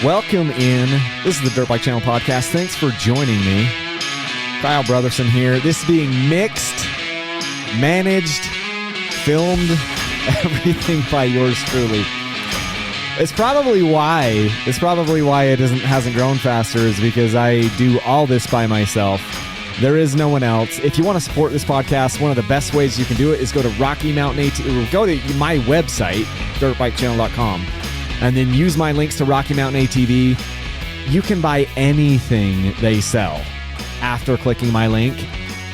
Welcome in. This is the Dirt Bike Channel podcast. Thanks for joining me. Kyle Brotherson here. This is being mixed, managed, filmed, everything by yours truly. It's probably why it hasn't grown faster, is because I do all this by myself. There is no one else. If you want to support this podcast, one of the best ways you can do it is go to Rocky Mountain ATV, or go to my website, dirtbikechannel.com, and then use my links to Rocky Mountain ATV. You can buy anything they sell after clicking my link,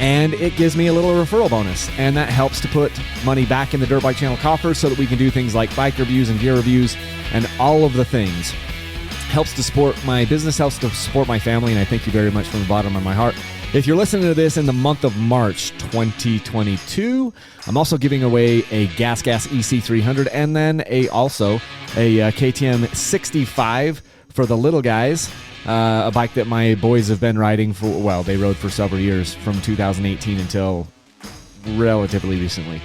and it gives me a little referral bonus, and that helps to put money back in the Dirt Bike Channel coffers so that we can do things like bike reviews and gear reviews and all of the things. Helps to support my business, helps to support my family, and I thank you very much from the bottom of my heart. If you're listening to this in the month of March 2022, I'm also giving away a Gas EC300 and then also a KTM 65 for the little guys, a bike that my boys have been riding for, well, they rode for several years from 2018 until relatively recently.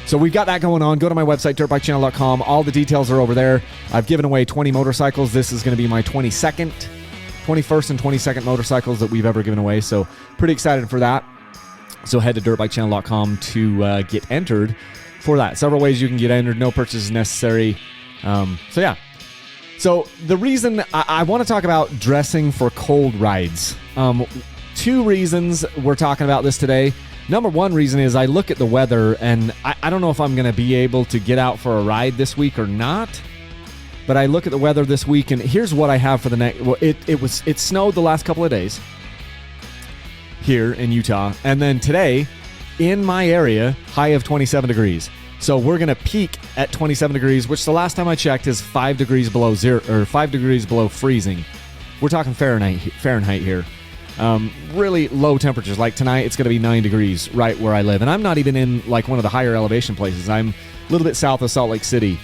So we've got that going on. Go to my website, dirtbikechannel.com. All the details are over there. I've given away 20 motorcycles. This is going to be my 21st and 22nd motorcycles that we've ever given away. So pretty excited for that. So head to dirtbikechannel.com to get entered for that. Several ways you can get entered. No purchases necessary. So the reason I want to talk about dressing for cold rides. Two reasons we're talking about this today. Number one reason is I look at the weather, and I don't know if I'm going to be able to get out for a ride this week or not. But I look at the weather this week, and here's what I have for the next. Well, it snowed the last couple of days here in Utah, and then today in my area, high of 27 degrees. So we're going to peak at 27 degrees, which the last time I checked is 5 degrees below zero, or 5 degrees below freezing. We're talking Fahrenheit here. Really low temperatures. Like tonight, it's going to be 9 degrees right where I live, and I'm not even in like one of the higher elevation places. I'm a little bit south of Salt Lake City.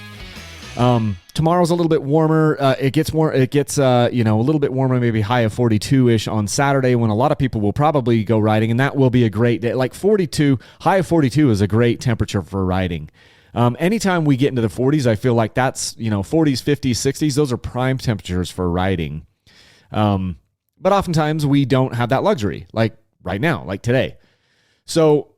Tomorrow's a little bit warmer. It gets a little bit warmer, maybe high of 42-ish on Saturday, when a lot of people will probably go riding, and that will be a great day. Like 42, high of 42 is a great temperature for riding. Anytime we get into the 40s, I feel like that's, 40s, 50s, 60s, those are prime temperatures for riding. But oftentimes we don't have that luxury, like right now, like today. So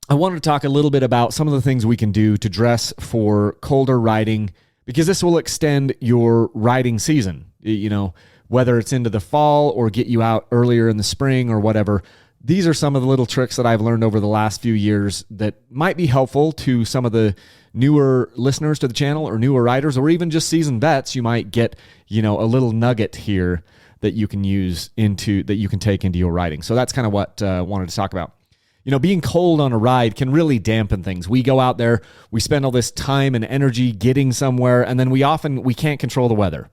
I wanted to talk a little bit about some of the things we can do to dress for colder riding, because this will extend your riding season, whether it's into the fall or get you out earlier in the spring or whatever. These are some of the little tricks that I've learned over the last few years that might be helpful to some of the newer listeners to the channel, or newer riders, or even just seasoned vets. You might get, a little nugget here that you can take into your riding. So that's kind of what I wanted to talk about. Being cold on a ride can really dampen things. We go out there, we spend all this time and energy getting somewhere, and then we can't control the weather.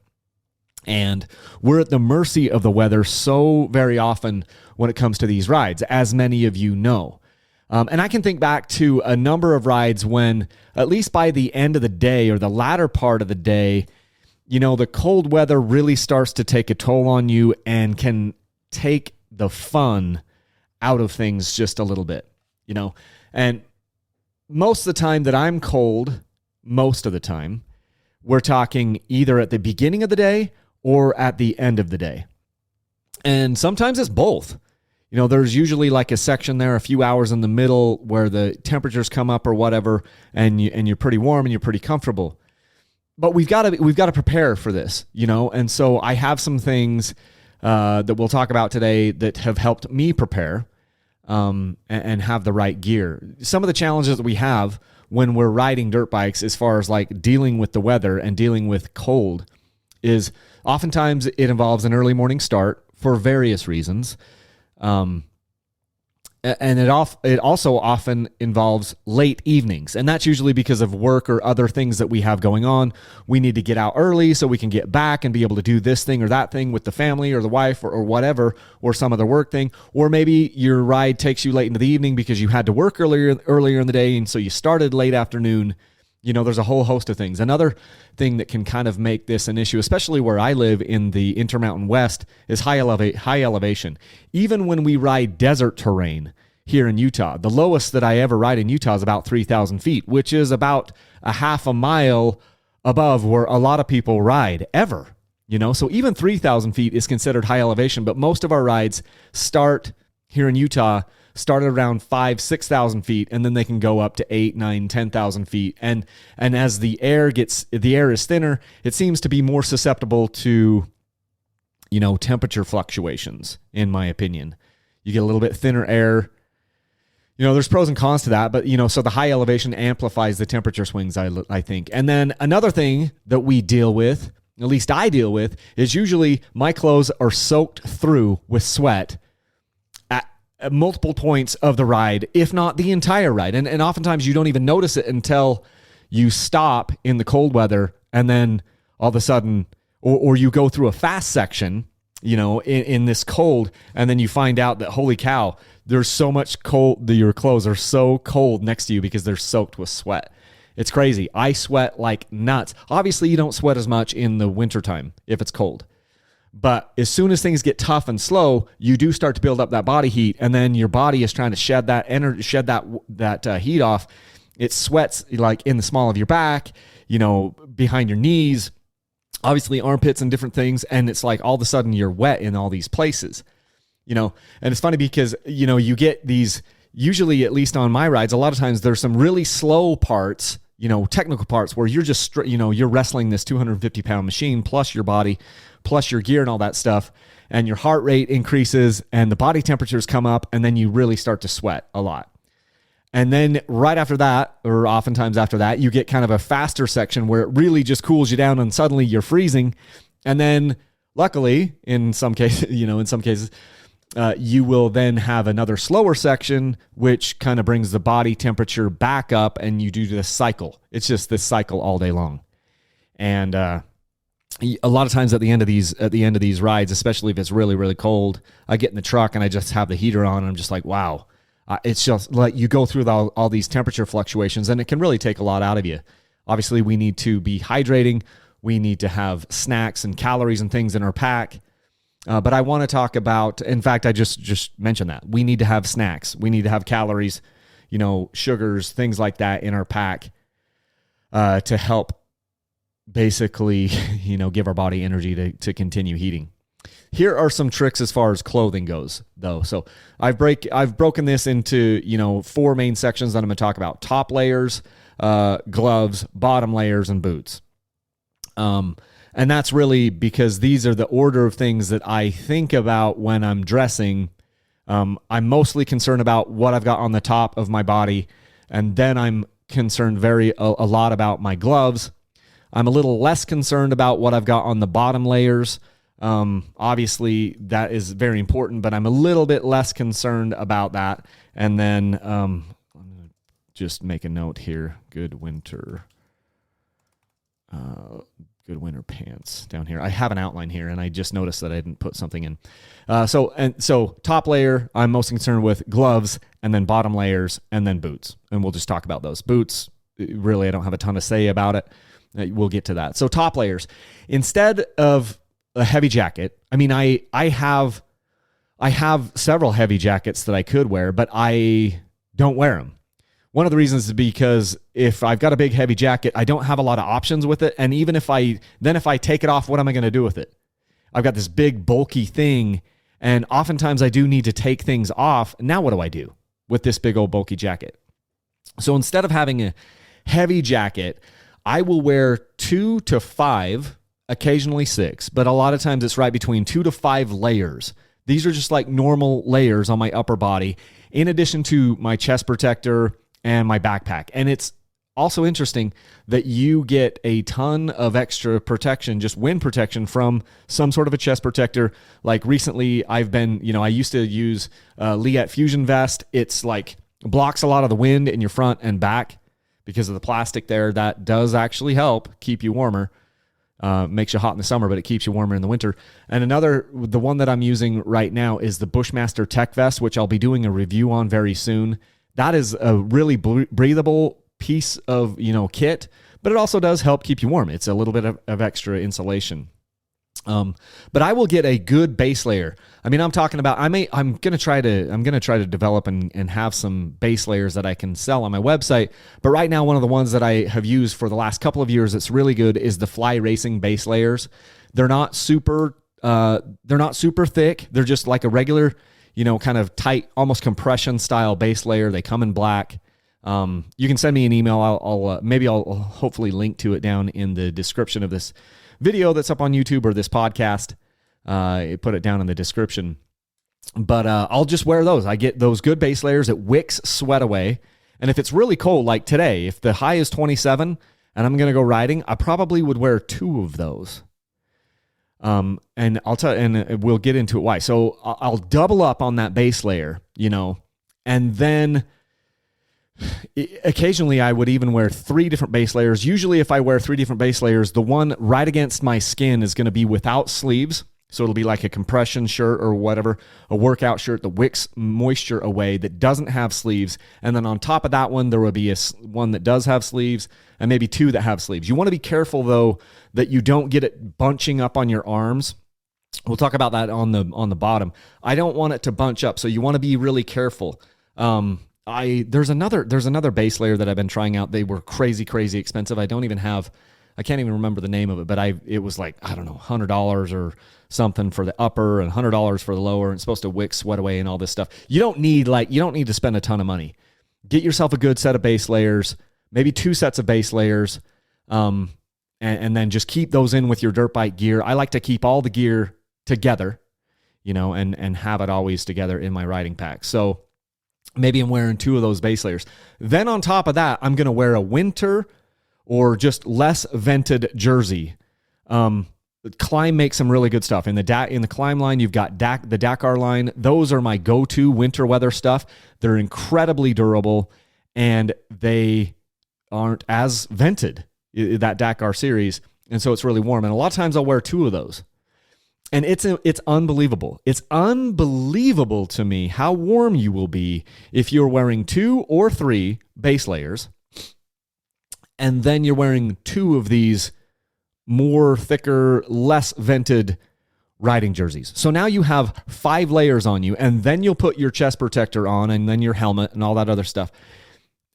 And we're at the mercy of the weather so very often when it comes to these rides, as many of you know. And I can think back to a number of rides when, at least by the end of the day or the latter part of the day, the cold weather really starts to take a toll on you and can take the fun out of things just a little bit, and most of the time that I'm cold, we're talking either at the beginning of the day or at the end of the day. And sometimes it's both. There's usually like a section there, a few hours in the middle where the temperatures come up or whatever, and you're pretty warm and you're pretty comfortable. But we've got to prepare for this, and so I have some things that we'll talk about today that have helped me prepare and have the right gear. Some of the challenges that we have when we're riding dirt bikes, as far as like dealing with the weather and dealing with cold, is oftentimes it involves an early morning start for various reasons. And it also often involves late evenings, and that's usually because of work or other things that we have going on. We need to get out early so we can get back and be able to do this thing or that thing with the family or the wife or whatever, or some other work thing. Or maybe your ride takes you late into the evening because you had to work earlier in the day, and so you started late afternoon. There's a whole host of things. Another thing that can kind of make this an issue, especially where I live in the Intermountain West, is high elevation. Even when we ride desert terrain here in Utah, the lowest that I ever ride in Utah is about 3,000 feet, which is about a half a mile above where a lot of people ride ever. So even 3,000 feet is considered high elevation, but most of our rides start here in Utah, start at around 5,000-6,000 feet, and then they can go up to 8, 9, 10,000 feet. And as the air is thinner, it seems to be more susceptible to, temperature fluctuations, in my opinion. You get a little bit thinner air. There's pros and cons to that, but, so the high elevation amplifies the temperature swings, I think. And then another thing that we deal with, at least I deal with, is usually my clothes are soaked through with sweat at multiple points of the ride, if not the entire ride. And oftentimes you don't even notice it until you stop in the cold weather, and then all of a sudden, or you go through a fast section, in this cold, and then you find out that, holy cow, there's so much cold, your clothes are so cold next to you because they're soaked with sweat. It's crazy. I sweat like nuts. Obviously, you don't sweat as much in the wintertime if it's cold. But as soon as things get tough and slow, you do start to build up that body heat, and then your body is trying to shed that energy, that heat off. It sweats like in the small of your back, behind your knees, obviously armpits and different things, and it's like all of a sudden you're wet in all these places, and it's funny because, you get these, usually at least on my rides, a lot of times there's some really slow parts, technical parts where you're just, you're wrestling this 250-pound machine plus your body, plus your gear and all that stuff, and your heart rate increases and the body temperatures come up, and then you really start to sweat a lot. And then right after that, or oftentimes after that, you get kind of a faster section where it really just cools you down and suddenly you're freezing. And then luckily, in some cases, you will then have another slower section, which kind of brings the body temperature back up, and you do this cycle. It's just this cycle all day long. And a lot of times at the end of these rides, especially if it's really, really cold, I get in the truck and I just have the heater on, and I'm just like, wow. It's just like you go through all these temperature fluctuations, and it can really take a lot out of you. Obviously, we need to be hydrating. We need to have snacks and calories and things in our pack. But I want to talk about, in fact, I just mentioned that. We need to have snacks. We need to have calories, sugars, things like that in our pack to help basically, give our body energy to continue heating. Here are some tricks as far as clothing goes, though. So I've broken this into, 4 main sections that I'm going to talk about: top layers, gloves, bottom layers, and boots. And that's really because these are the order of things that I think about when I'm dressing. I'm mostly concerned about what I've got on the top of my body, and then I'm concerned a lot about my gloves. I'm a little less concerned about what I've got on the bottom layers. Obviously that is very important, but I'm a little bit less concerned about that. And then, I'm going to just make a note here. Good winter pants down here. I have an outline here, and I just noticed that I didn't put something in. So top layer, I'm most concerned with gloves, and then bottom layers, and then boots. And we'll just talk about those. Boots, really, I don't have a ton to say about it. We'll get to that. So top layers, instead of a heavy jacket. I mean, I have several heavy jackets that I could wear, but I don't wear them. One of the reasons is because if I've got a big heavy jacket, I don't have a lot of options with it. And even if I take it off, what am I going to do with it? I've got this big bulky thing, and oftentimes I do need to take things off. Now what do I do with this big old bulky jacket? So instead of having a heavy jacket, I will wear 2 to 5, occasionally 6, but a lot of times it's right between 2 to 5 layers. These are just like normal layers on my upper body, in addition to my chest protector and my backpack. And it's also interesting that you get a ton of extra protection, just wind protection, from some sort of a chest protector. Like recently I've been, I used to use Liat Fusion Vest. It's like blocks a lot of the wind in your front and back because of the plastic there. That does actually help keep you warmer. Makes you hot in the summer, but it keeps you warmer in the winter. And the one that I'm using right now is the Bushmaster Tech Vest, which I'll be doing a review on very soon. That is a really breathable piece of, kit, but it also does help keep you warm. It's a little bit of extra insulation. But I will get a good base layer. I mean, I'm talking about, I'm going to try to develop and have some base layers that I can sell on my website. But right now, one of the ones that I have used for the last couple of years that's really good is the Fly Racing base layers. They're not super thick. They're just like a regular, kind of tight, almost compression style base layer. They come in black. You can send me an email. I'll hopefully link to it down in the description of this video that's up on YouTube or this podcast. Put it down in the description. But I'll just wear those. I get those good base layers. It wicks sweat away. And if it's really cold, like today, if the high is 27 and I'm going to go riding, I probably would wear 2 of those. And we'll get into it why. So I'll double up on that base layer, and then occasionally I would even wear 3 different base layers. Usually if I wear 3 different base layers, the one right against my skin is going to be without sleeves. So it'll be like a compression shirt or whatever, a workout shirt that wicks moisture away that doesn't have sleeves. And then on top of that one, there will be one that does have sleeves and maybe 2 that have sleeves. You want to be careful though that you don't get it bunching up on your arms. We'll talk about that on the bottom. I don't want it to bunch up, so you want to be really careful. There's another base layer that I've been trying out. They were crazy expensive. I can't even remember the name of it, but it was like, I don't know, $100 or something for the upper and $100 for the lower, and it's supposed to wick sweat away and all this stuff. You don't need to spend a ton of money. Get yourself a good set of base layers, maybe 2 sets of base layers, and then just keep those in with your dirt bike gear. I like to keep all the gear together, and have it always together in my riding pack. So maybe I'm wearing 2 of those base layers. Then on top of that, I'm going to wear a winter or just less vented jersey. Climb makes some really good stuff. In the Climb line, you've got the Dakar line. Those are my go-to winter weather stuff. They're incredibly durable, and they aren't as vented, that Dakar series, and so it's really warm. And a lot of times I'll wear 2 of those. And it's unbelievable. It's unbelievable to me how warm you will be if you're wearing 2 or 3 base layers, and then you're wearing 2 of these more thicker, less vented riding jerseys. So now you have 5 layers on you, and then you'll put your chest protector on, and then your helmet and all that other stuff.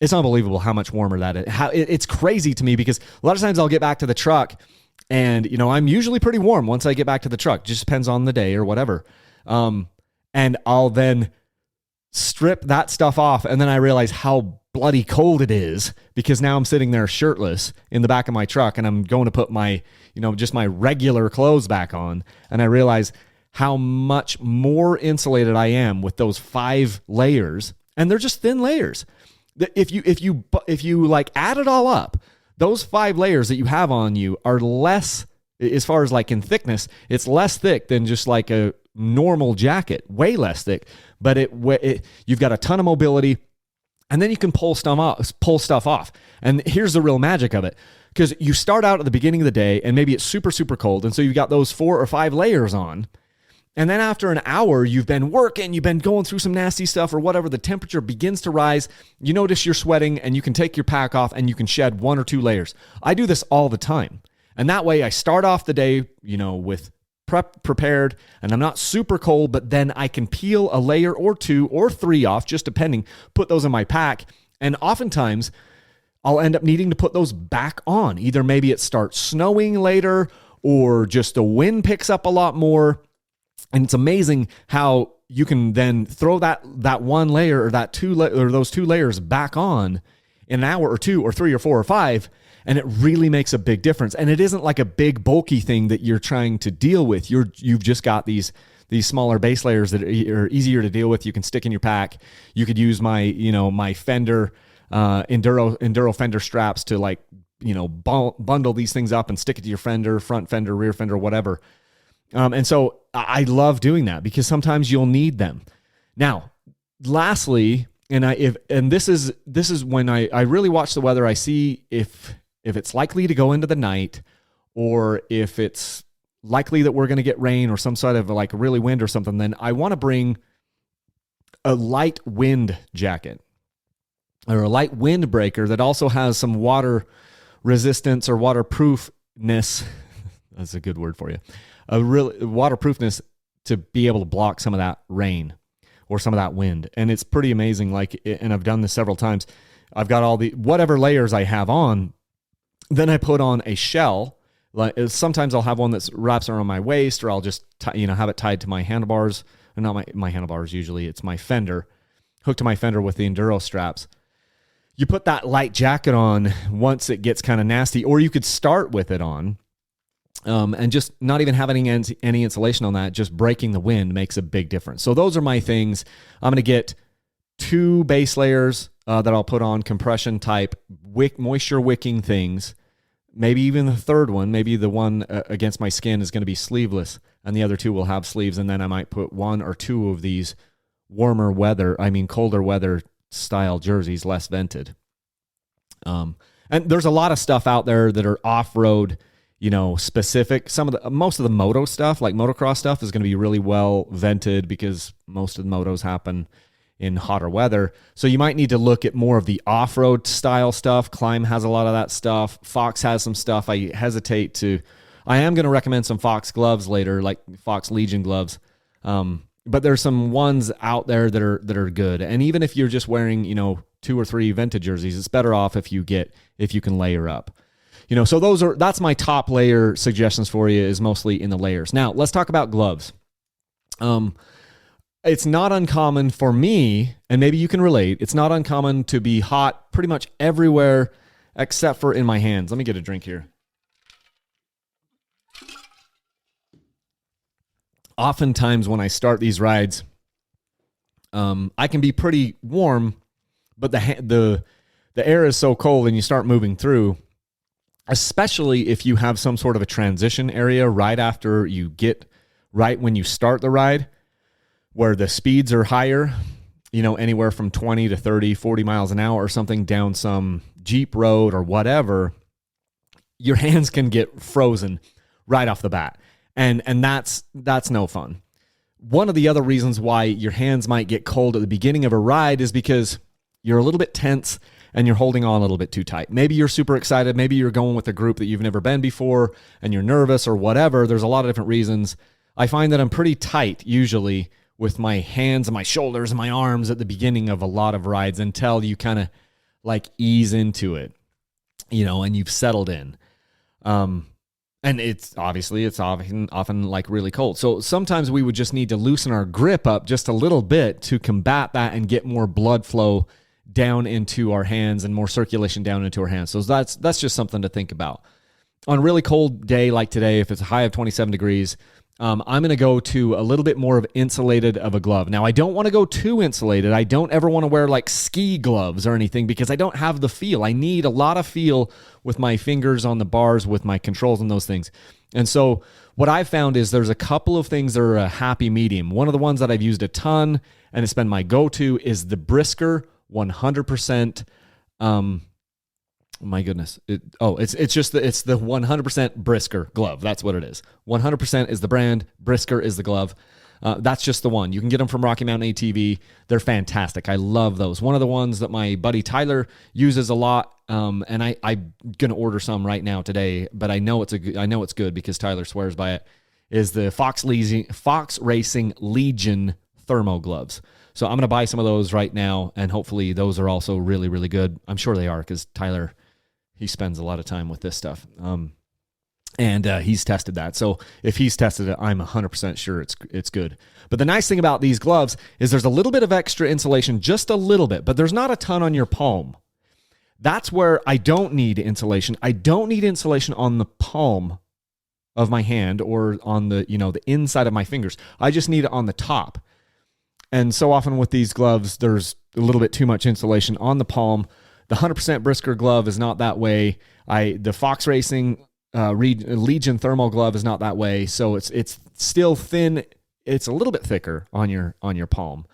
It's unbelievable how much warmer that is. It's crazy to me because a lot of times I'll get back to the truck, and I'm usually pretty warm once I get back to the truck. Just depends on the day or whatever. And I'll then strip that stuff off, and then I realize how bloody cold it is because now I'm sitting there shirtless in the back of my truck, and I'm going to put my, just my regular clothes back on, and I realize how much more insulated I am with those 5 layers, and they're just thin layers. If you like add it all up, those 5 layers that you have on you are less, as far as like in thickness, it's less thick than just like a normal jacket, way less thick, but you've got a ton of mobility. And then you can pull stuff off. And here's the real magic of it. Because you start out at the beginning of the day, and maybe it's super, super cold. And so you've got those 4 or 5 layers on. And then after an hour, you've been working, you've been going through some nasty stuff or whatever, the temperature begins to rise. You notice you're sweating, and you can take your pack off, and you can shed 1 or 2 layers. I do this all the time. And that way I start off the day, with prepared, and I'm not super cold, but then I can peel a layer or 2 or 3 off, just depending, put those in my pack. And oftentimes I'll end up needing to put those back on. Either maybe it starts snowing later, or just the wind picks up a lot more. And it's amazing how you can then throw that 1 layer or those 2 layers back on in an hour or 2 or 3 or 4 or 5. And it really makes a big difference. And it isn't like a big bulky thing that you're trying to deal with. You've just got these smaller base layers that are easier to deal with. You can stick in your pack. You could use my my Fender Enduro Fender straps to bundle these things up and stick it to your fender, front fender, rear fender, whatever. And so I love doing that because sometimes you'll need them. Now, lastly, this is when I really watch the weather. I see if it's likely to go into the night, or if it's likely that we're going to get rain or some sort of like really wind or something, then I want to bring a light wind jacket or a light windbreaker that also has some water resistance or waterproofness. That's a good word for you. A real waterproofness to be able to block some of that rain or some of that wind. And it's pretty amazing. And I've done this several times. I've got all the whatever layers I have on, then I put on a shell, Like sometimes I'll have one that wraps around my waist, or I'll just have it tied to my handlebars. Or not my handlebars. Usually it's my fender, hooked to my fender with the enduro straps. You put that light jacket on once it gets kind of nasty, or you could start with it on, and just not even having any insulation on that, just breaking the wind makes a big difference. So those are my things. I'm going to get 2 base layers that I'll put on, compression type, moisture wicking things. Maybe even the third one, maybe the one against my skin is going to be sleeveless, and the other 2 will have sleeves. And then I might put 1 or 2 of these colder weather style jerseys, less vented. And there's a lot of stuff out there that are off-road, specific. Most of the moto stuff, like motocross stuff, is going to be really well vented because most of the motos happen in hotter weather. So you might need to look at more of the off-road style stuff. Climb has a lot of that stuff. Fox has some stuff. I am going to recommend some Fox gloves later, like Fox Legion gloves. But there's some ones out there that are good. And even if you're just wearing, 2 or 3 vented jerseys, it's better off if you can layer up. So that's my top layer suggestions for you, is mostly in the layers. Now, let's talk about gloves. It's not uncommon for me, and maybe you can relate, it's not uncommon to be hot pretty much everywhere except for in my hands. Let me get a drink here. Oftentimes when I start these rides, I can be pretty warm, but the air is so cold and you start moving through, especially if you have some sort of a transition area right when you start the ride, where the speeds are higher, anywhere from 20 to 30, 40 miles an hour or something down some Jeep road or whatever, your hands can get frozen right off the bat. And that's no fun. One of the other reasons why your hands might get cold at the beginning of a ride is because you're a little bit tense and you're holding on a little bit too tight. Maybe you're super excited. Maybe you're going with a group that you've never been before and you're nervous or whatever. There's a lot of different reasons. I find that I'm pretty tight usually with my hands and my shoulders and my arms at the beginning of a lot of rides until you kind of like ease into it, and you've settled in. And it's often like really cold. So sometimes we would just need to loosen our grip up just a little bit to combat that and get more blood flow down into our hands and more circulation down into our hands. So that's just something to think about. On a really cold day like today, if it's a high of 27 degrees, I'm going to go to a little bit more of insulated of a glove. Now, I don't want to go too insulated. I don't ever want to wear like ski gloves or anything because I don't have the feel. I need a lot of feel with my fingers on the bars, with my controls and those things. And so what I've found is there's a couple of things that are a happy medium. One of the ones that I've used a ton and it's been my go-to is the Brisker 100%. My goodness. It's the 100% Brisker glove. That's what it is. 100% is the brand. Brisker is the glove. That's just the one. You can get them from Rocky Mountain ATV. They're fantastic. I love those. One of the ones that my buddy Tyler uses a lot, and I'm going to order some right now today, but I know it's good because Tyler swears by it, is the Fox Racing Legion thermo gloves. So I'm going to buy some of those right now, and hopefully those are also really, really good. I'm sure they are because Tyler, he spends a lot of time with this stuff. And he's tested that. So if he's tested it, I'm 100% sure it's good. But the nice thing about these gloves is there's a little bit of extra insulation, just a little bit, but there's not a ton on your palm. That's where I don't need insulation. I don't need insulation on the palm of my hand or on the inside of my fingers. I just need it on the top. And so often with these gloves, there's a little bit too much insulation on the palm. The 100% Brisker glove is not that way. The Fox Racing Legion thermal glove is not that way. So it's still thin. It's a little bit thicker on your palm,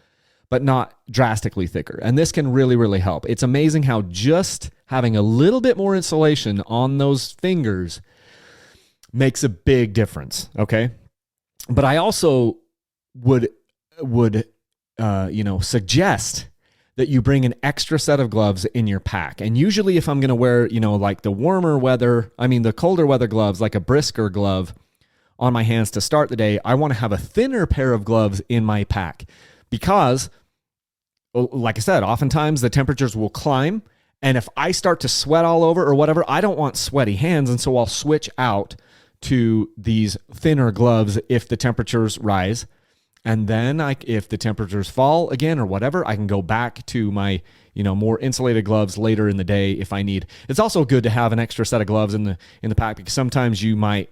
but not drastically thicker. And this can really, really help. It's amazing how just having a little bit more insulation on those fingers makes a big difference. Okay. But I also would suggest that you bring an extra set of gloves in your pack. And usually if I'm going to wear, like the colder weather gloves, like a Brisker glove on my hands to start the day, I want to have a thinner pair of gloves in my pack because, like I said, oftentimes the temperatures will climb And if I start to sweat all over or whatever, I don't want sweaty hands. And so I'll switch out to these thinner gloves if the temperatures rise. And then if the temperatures fall again or whatever, I can go back to my, more insulated gloves later in the day if I need. It's also good to have an extra set of gloves in the pack, because sometimes you might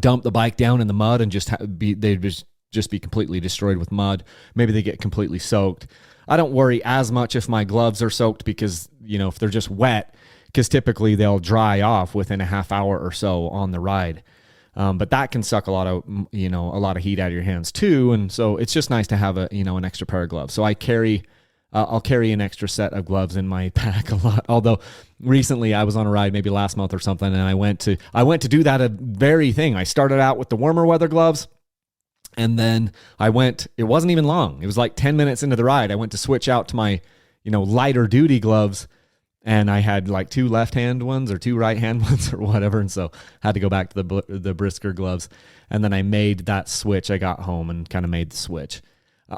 dump the bike down in the mud and they'd just be completely destroyed with mud. Maybe they get completely soaked. I don't worry as much if my gloves are soaked, because, if they're just wet, because typically they'll dry off within a half hour or so on the ride. But that can suck a lot of heat out of your hands too. And so it's just nice to have an extra pair of gloves. So I'll carry an extra set of gloves in my pack a lot. Although recently I was on a ride, maybe last month or something, and I went to do that very thing. I started out with the warmer weather gloves, and then it wasn't even long. It was like 10 minutes into the ride. I went to switch out to my, lighter duty gloves, and I had like 2 left-hand ones or 2 right-hand ones or whatever. And so I had to go back to the brisker gloves. And then I made that switch. I got home and kind of made the switch.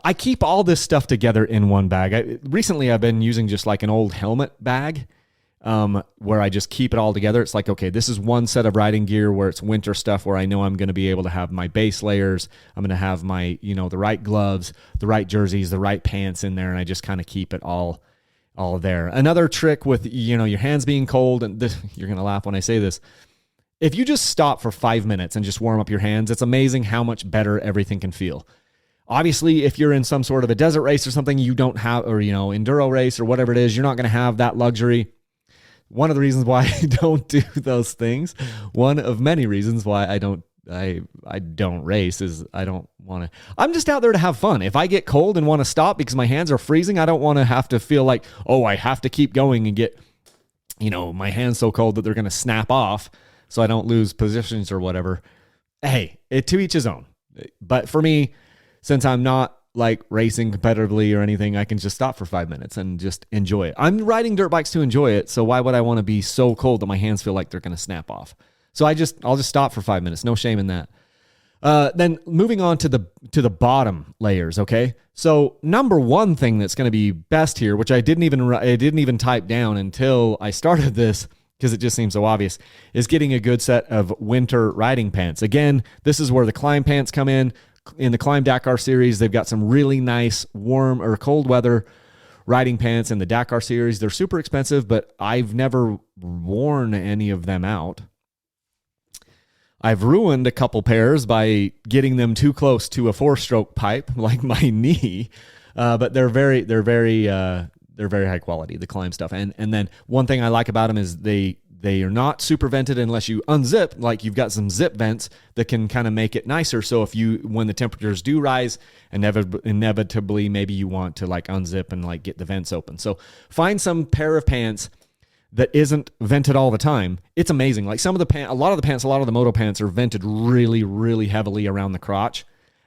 I keep all this stuff together in one bag. Recently, I've been using just like an old helmet bag, where I just keep it all together. It's like, okay, this is one set of riding gear where it's winter stuff, where I know I'm going to be able to have my base layers. I'm going to have my, the right gloves, the right jerseys, the right pants in there. And I just kind of keep it all there. Another trick with, your hands being cold, and you're going to laugh when I say this. If you just stop for 5 minutes and just warm up your hands, it's amazing how much better everything can feel. Obviously, if you're in some sort of a desert race or something, you don't have, or, enduro race or whatever it is, you're not going to have that luxury. One of the reasons why I don't do those things, one of many reasons why I don't race, is I don't want to. I'm just out there to have fun. If I get cold and want to stop because my hands are freezing, I don't want to have to feel like, I have to keep going and get, my hands so cold that they're going to snap off so I don't lose positions or whatever. Hey, to each his own. But for me, since I'm not like racing competitively or anything, I can just stop for 5 minutes and just enjoy it. I'm riding dirt bikes to enjoy it, so why would I want to be so cold that my hands feel like they're going to snap off? So I'll just stop for 5 minutes. No shame in that. Then moving on to the bottom layers. Okay. So number one thing that's going to be best here, which I didn't even type down until I started this, because it just seems so obvious, is getting a good set of winter riding pants. Again, this is where the Climb pants come in. In the Climb Dakar series, they've got some really nice warm or cold weather riding pants in the Dakar series. They're super expensive, but I've never worn any of them out. I've ruined a couple pairs by getting them too close to a 4-stroke pipe, like my knee. But they're very high quality, the Climb stuff. And then one thing I like about them is they are not super vented unless you unzip. Like, you've got some zip vents that can kind of make it nicer. So when the temperatures do rise, inevitably maybe you want to like unzip and like get the vents open. So find some pair of pants that isn't vented all the time. It's amazing. Like a lot of the moto pants are vented really, really heavily around the crotch.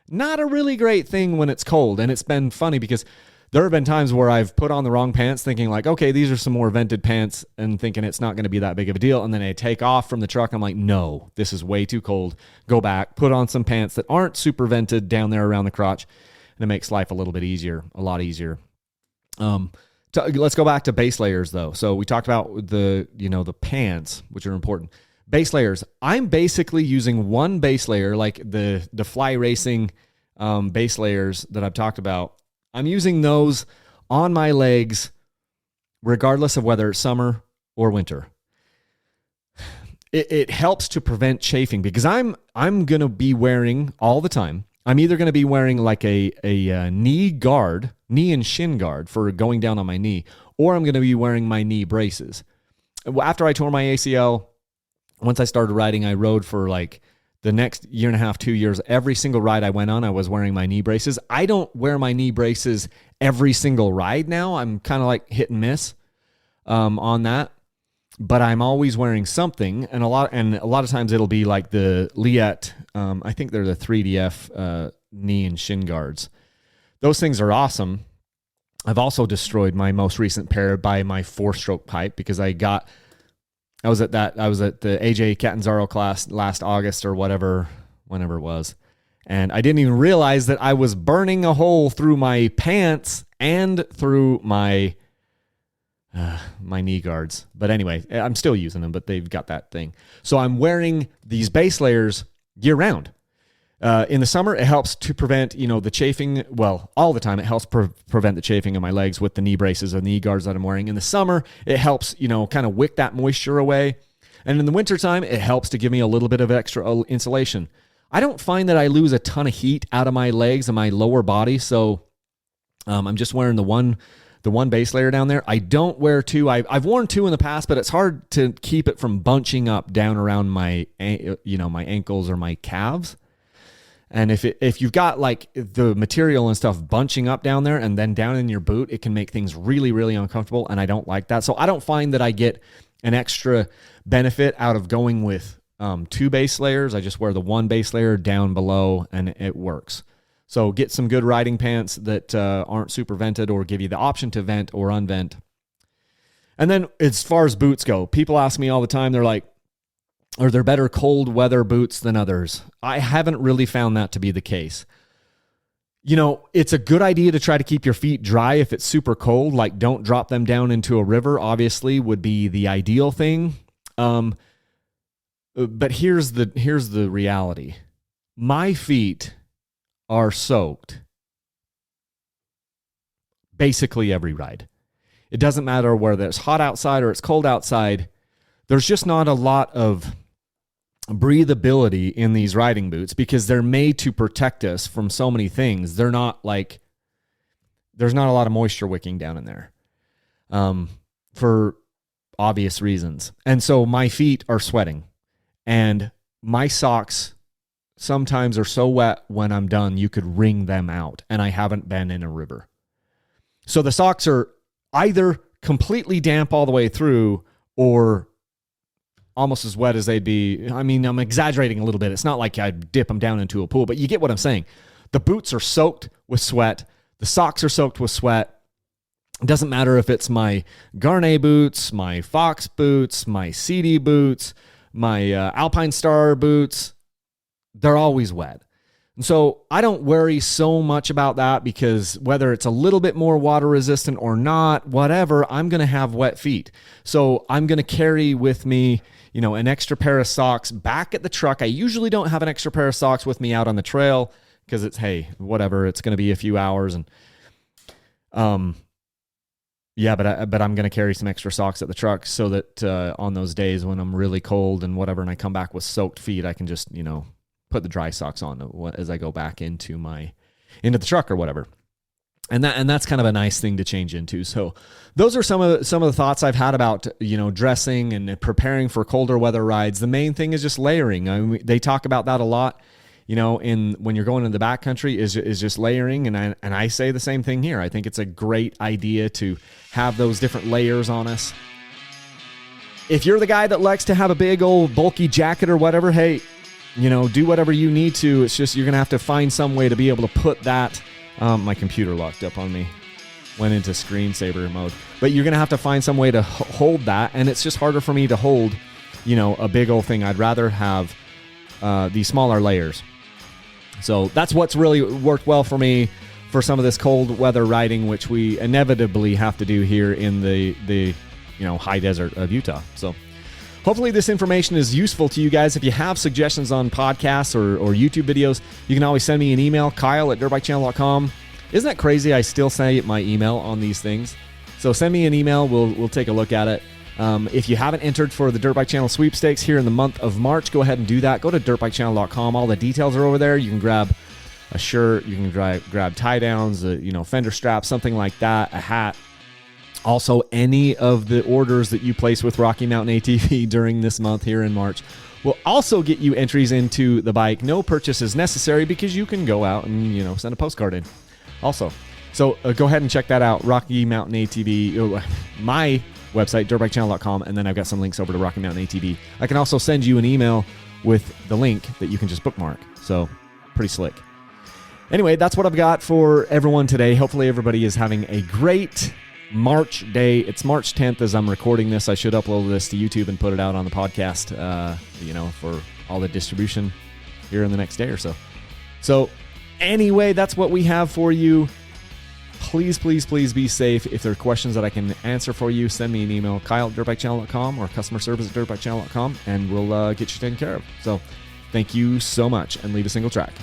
Not a really great thing when it's cold. And it's been funny because there have been times where I've put on the wrong pants thinking like, okay, these are some more vented pants, and thinking it's not going to be that big of a deal. And then I take off from the truck. I'm like, no, this is way too cold. Go back, put on some pants that aren't super vented down there around the crotch. And it makes life a little bit easier, a lot easier. Let's go back to base layers though. So we talked about the pants, which are important. Base layers. I'm basically using one base layer, like the fly racing base layers that I've talked about. I'm using those on my legs, regardless of whether it's summer or winter. It helps to prevent chafing, because I'm going to be wearing all the time. I'm either going to be wearing like a knee and shin guard for going down on my knee, or I'm going to be wearing my knee braces. After I tore my ACL, once I started riding, I rode for like the next year and a half, 2 years. Every single ride I went on, I was wearing my knee braces. I don't wear my knee braces every single ride now. I'm kind of like hit and miss on that. But I'm always wearing something, and a lot of times it'll be like the Liet. I think they're the 3DF knee and shin guards. Those things are awesome. I've also destroyed my most recent pair by my 4-stroke pipe, because I was at the AJ Catanzaro class last August or whenever it was, and I didn't even realize that I was burning a hole through my pants and through my my knee guards. But anyway, I'm still using them, but they've got that thing. So I'm wearing these base layers year round. In the summer, it helps to prevent, the chafing. Well, all the time, it helps prevent the chafing of my legs with the knee braces or knee guards that I'm wearing. In the summer, it helps, kind of wick that moisture away. And in the wintertime, it helps to give me a little bit of extra insulation. I don't find that I lose a ton of heat out of my legs and my lower body. So I'm just wearing the one base layer down there. I don't wear two. I've worn two in the past, but it's hard to keep it from bunching up down around my ankles or my calves. And if you've got like the material and stuff bunching up down there and then down in your boot, it can make things really, really uncomfortable. And I don't like that. So I don't find that I get an extra benefit out of going with two base layers. I just wear the one base layer down below and it works. So get some good riding pants that aren't super vented or give you the option to vent or unvent. And then as far as boots go, people ask me all the time, they're like, are there better cold weather boots than others? I haven't really found that to be the case. It's a good idea to try to keep your feet dry if it's super cold, like don't drop them down into a river, obviously would be the ideal thing. But here's the reality. My feet are soaked basically every ride. It doesn't matter whether it's hot outside or it's cold outside. There's just not a lot of breathability in these riding boots because they're made to protect us from so many things. They're not like, there's not a lot of moisture wicking down in there for obvious reasons. And so my feet are sweating and my socks sometimes are so wet when I'm done, you could wring them out. And I haven't been in a river. So the socks are either completely damp all the way through or almost as wet as they'd be. I mean, I'm exaggerating a little bit. It's not like I'd dip them down into a pool, but you get what I'm saying. The boots are soaked with sweat. The socks are soaked with sweat. It doesn't matter if it's my Garnet boots, my Fox boots, my CD boots, my Alpine Star boots. They're always wet. And so I don't worry so much about that because whether it's a little bit more water resistant or not, whatever, I'm going to have wet feet. So I'm going to carry with me, an extra pair of socks back at the truck. I usually don't have an extra pair of socks with me out on the trail because it's, hey, whatever, it's going to be a few hours. And, but I'm going to carry some extra socks at the truck so that on those days when I'm really cold and whatever, and I come back with soaked feet, I can just, put the dry socks on as I go back into the truck or whatever. And that's kind of a nice thing to change into. So those are some of the thoughts I've had about, dressing and preparing for colder weather rides. The main thing is just layering. I mean, they talk about that a lot, when you're going in the backcountry is just layering. And I say the same thing here. I think it's a great idea to have those different layers on us. If you're the guy that likes to have a big old bulky jacket or whatever, hey, do whatever you need to. It's just you're going to have to find some way to be able to put that. My computer locked up on me. Went into screensaver mode. But you're going to have to find some way to hold that. And it's just harder for me to hold, a big old thing. I'd rather have these smaller layers. So that's what's really worked well for me for some of this cold weather riding, which we inevitably have to do here in the high desert of Utah. So hopefully this information is useful to you guys. If you have suggestions on podcasts or YouTube videos, you can always send me an email, kyle@dirtbikechannel.com. Isn't that crazy? I still say my email on these things. So send me an email. We'll take a look at it. If you haven't entered for the Dirt Bike Channel sweepstakes here in the month of March, go ahead and do that. Go to dirtbikechannel.com. All the details are over there. You can grab a shirt. You can grab tie downs, fender straps, something like that, a hat. Also, any of the orders that you place with Rocky Mountain ATV during this month here in March will also get you entries into the bike. No purchase is necessary because you can go out and, send a postcard in also. So go ahead and check that out. Rocky Mountain ATV, my website, dirtbikechannel.com, and then I've got some links over to Rocky Mountain ATV. I can also send you an email with the link that you can just bookmark. So pretty slick. Anyway, that's what I've got for everyone today. Hopefully everybody is having a great March day. It's March 10th as I'm recording this. I should upload this to YouTube and put it out on the podcast, for all the distribution here in the next day or so. So anyway, that's what we have for you. please, please, please be safe. If there are questions that I can answer for you, send me an email, kyle@dirtbikechannel.com or customer service@dirtbikechannel.com, and we'll get you taken care of. So thank you so much, and leave a single track.